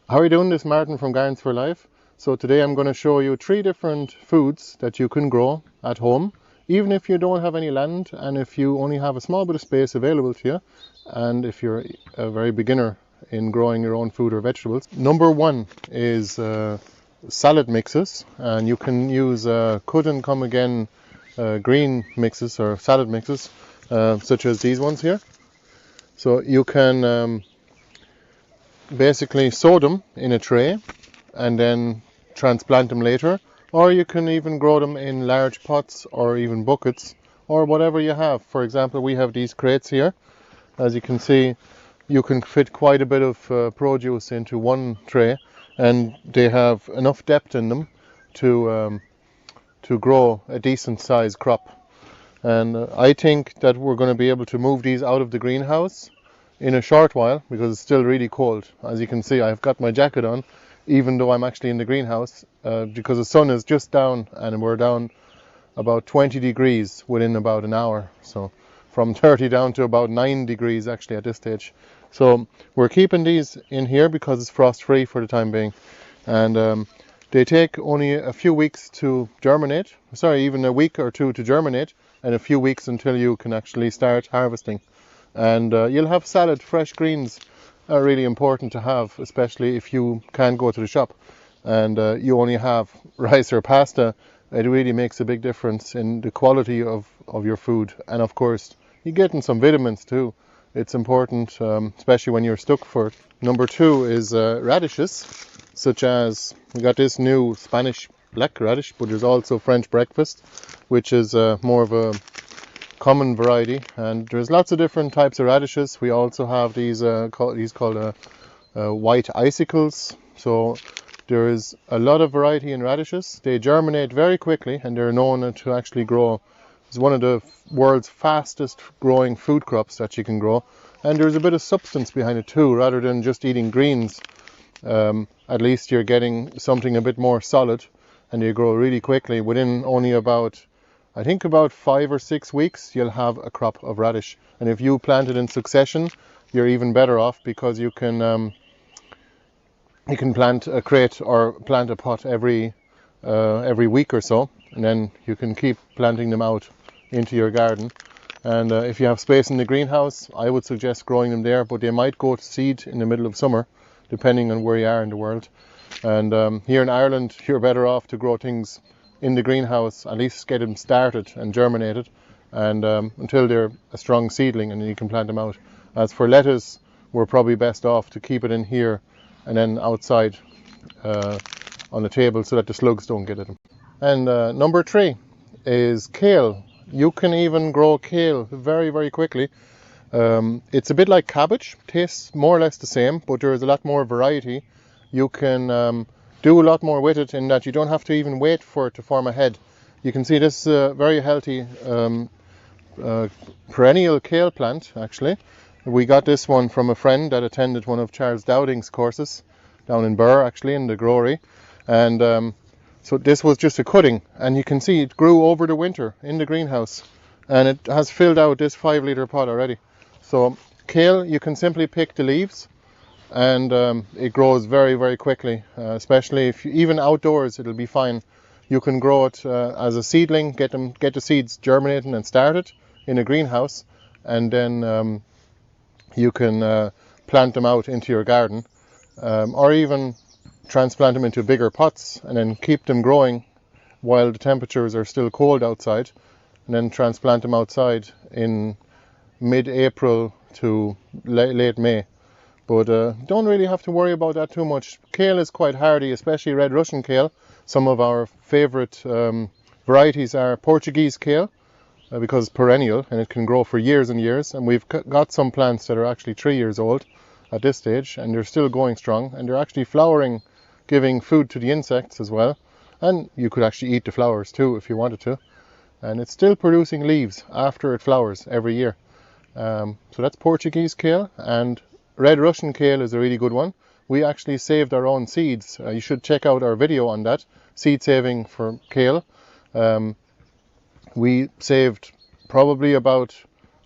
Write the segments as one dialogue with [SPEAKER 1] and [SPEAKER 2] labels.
[SPEAKER 1] How are you doing? This is Martin from Gardens for Life. So today I'm going to show you 3 different foods that you can grow at home, even if you don't have any land and if you only have a small bit of space available to you, and if you're a very beginner in growing your own food or vegetables. Number one is salad mixes, and you can use cut and come again green mixes or salad mixes, such as these ones here. So you can basically sow them in a tray and then transplant them later, or you can even grow them in large pots or even buckets or whatever you have. For example, we have these crates here. As you can see, you can fit quite a bit of produce into one tray, and they have enough depth in them to grow a decent sized crop. And I think that we're going to be able to move these out of the greenhouse in a short while because it's still really cold. As you can see, I've got my jacket on even though I'm actually in the greenhouse because the sun is just down and we're down about 20 degrees within about an hour. So from 30 down to about 9 degrees actually at this stage. So we're keeping these in here because it's frost free for the time being, and they take only a few weeks to germinate, even a week or two to germinate, and a few weeks until you can actually start harvesting. And you'll have salad. Fresh greens are really important to have, especially if you can't go to the shop and you only have rice or pasta. It really makes a big difference in the quality of your food, and of course you're getting some vitamins too. It's important, especially when you're stuck for it. Number two is radishes, such as we got this new Spanish black radish, but there's also French breakfast, which is more of a common variety, and there's lots of different types of radishes. We also have these called white icicles. So there is a lot of variety in radishes. They germinate very quickly and they're known to actually grow. It's one of the world's fastest growing food crops that you can grow, and there's a bit of substance behind it too. Rather than just eating greens, at least you're getting something a bit more solid, and they grow really quickly. Within only about 5 or 6 weeks, you'll have a crop of radish. And if you plant it in succession, you're even better off because you can plant a crate or plant a pot every week or so, and then you can keep planting them out into your garden. And if you have space in the greenhouse, I would suggest growing them there, but they might go to seed in the middle of summer, depending on where you are in the world. And here in Ireland, you're better off to grow things in the greenhouse, at least get them started and germinated, and until they're a strong seedling, and then you can plant them out. As for lettuce, we're probably best off to keep it in here and then outside on the table so that the slugs don't get at them. And number three is kale. You can even grow kale very, very quickly. It's a bit like cabbage, tastes more or less the same, but there is a lot more variety. You can do a lot more with it in that you don't have to even wait for it to form a head. You can see this very healthy perennial kale plant actually. We got this one from a friend that attended one of Charles Dowding's courses down in Burr actually, in the Glory, and so this was just a cutting, and you can see it grew over the winter in the greenhouse, and it has filled out this 5-litre pot already. So kale, you can simply pick the leaves, and it grows very, very quickly, especially if even outdoors it'll be fine. You can grow it as a seedling, get the seeds germinating and started in a greenhouse, and then you can plant them out into your garden, or even transplant them into bigger pots and then keep them growing while the temperatures are still cold outside, and then transplant them outside in mid-April to late May. But don't really have to worry about that too much. Kale is quite hardy, especially red Russian kale. Some of our favourite varieties are Portuguese kale, because it's perennial and it can grow for years and years. And we've got some plants that are actually 3 years old at this stage, and they're still going strong, and they're actually flowering, giving food to the insects as well. And you could actually eat the flowers too if you wanted to. And it's still producing leaves after it flowers every year. So that's Portuguese kale, and red Russian kale is a really good one. We actually saved our own seeds. You should check out our video on that, seed saving for kale. We saved probably about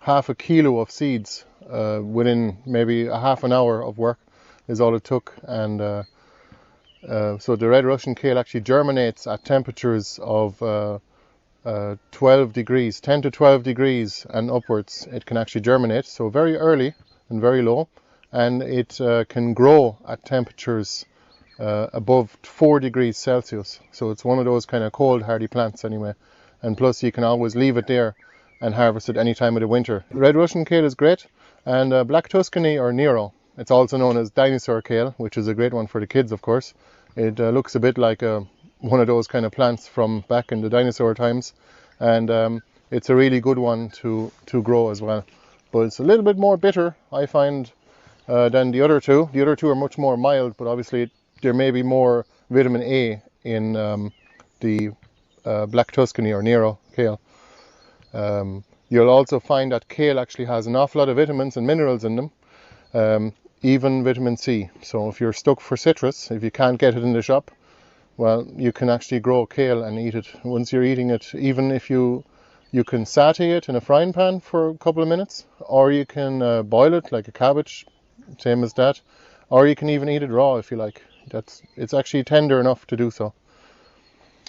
[SPEAKER 1] half a kilo of seeds within maybe a half an hour of work. is all it took. And so the red Russian kale actually germinates at temperatures of 12 degrees, 10 to 12 degrees and upwards. It can actually germinate, so very early and very low, and it can grow at temperatures above 4 degrees Celsius. So it's one of those kind of cold hardy plants anyway, and plus you can always leave it there and harvest it any time of the winter. Red Russian kale is great, and Black Tuscany or Nero, it's also known as dinosaur kale, which is a great one for the kids, of course. It looks a bit like one of those kind of plants from back in the dinosaur times, and it's a really good one to grow as well. But it's a little bit more bitter, I find, than the other two. The other two are much more mild, but obviously there may be more vitamin A in the Black Tuscany or Nero kale. You'll also find that kale actually has an awful lot of vitamins and minerals in them, even vitamin C. So if you're stuck for citrus, if you can't get it in the shop, well, you can actually grow kale and eat it. Once you're eating it, even if you can saute it in a frying pan for a couple of minutes, or you can boil it like a cabbage, same as that, or you can even eat it raw if you like. It's actually tender enough to do so.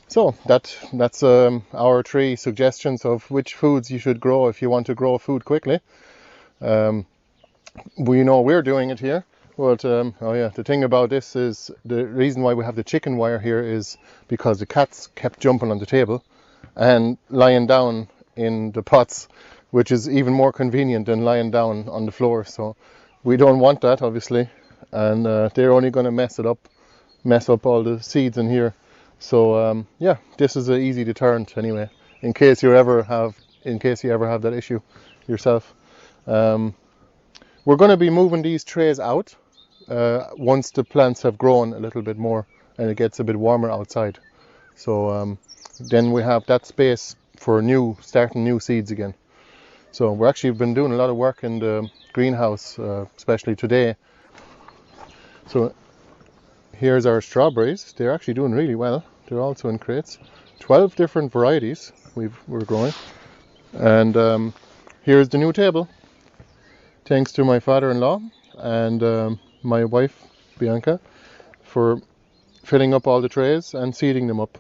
[SPEAKER 1] So that's our 3 suggestions of which foods you should grow if you want to grow food quickly. We know we're doing it here, but oh yeah, the thing about this is the reason why we have the chicken wire here is because the cats kept jumping on the table and lying down in the pots, which is even more convenient than lying down on the floor. So we don't want that, obviously, and they're only going to mess up all the seeds in here. So yeah, this is an easy deterrent anyway, in case you ever have that issue yourself. We're going to be moving these trays out once the plants have grown a little bit more and it gets a bit warmer outside. So then we have that space for starting new seeds again. So we're actually been doing a lot of work in the greenhouse, especially today. So here's our strawberries. They're actually doing really well. They're also in crates. 12 different varieties we're growing. And here's the new table. Thanks to my father-in-law and my wife, Bianca, for filling up all the trays and seeding them up.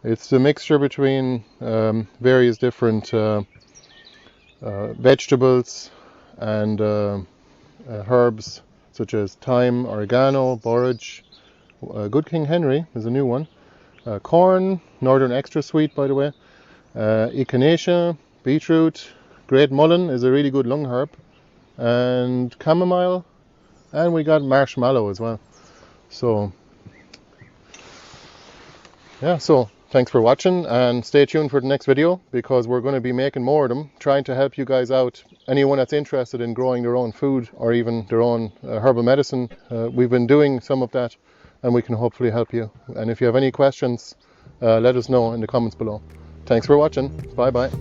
[SPEAKER 1] It's a mixture between various different vegetables and herbs such as thyme, oregano, borage, Good King Henry is a new one, corn, northern extra sweet by the way, echinacea, beetroot, great mullein is a really good lung herb, and chamomile, and we got marshmallow as well. So yeah, so thanks for watching and stay tuned for the next video, because we're going to be making more of them, trying to help you guys out. Anyone that's interested in growing their own food or even their own herbal medicine, we've been doing some of that and we can hopefully help you. And if you have any questions, let us know in the comments below. Thanks for watching. Bye bye.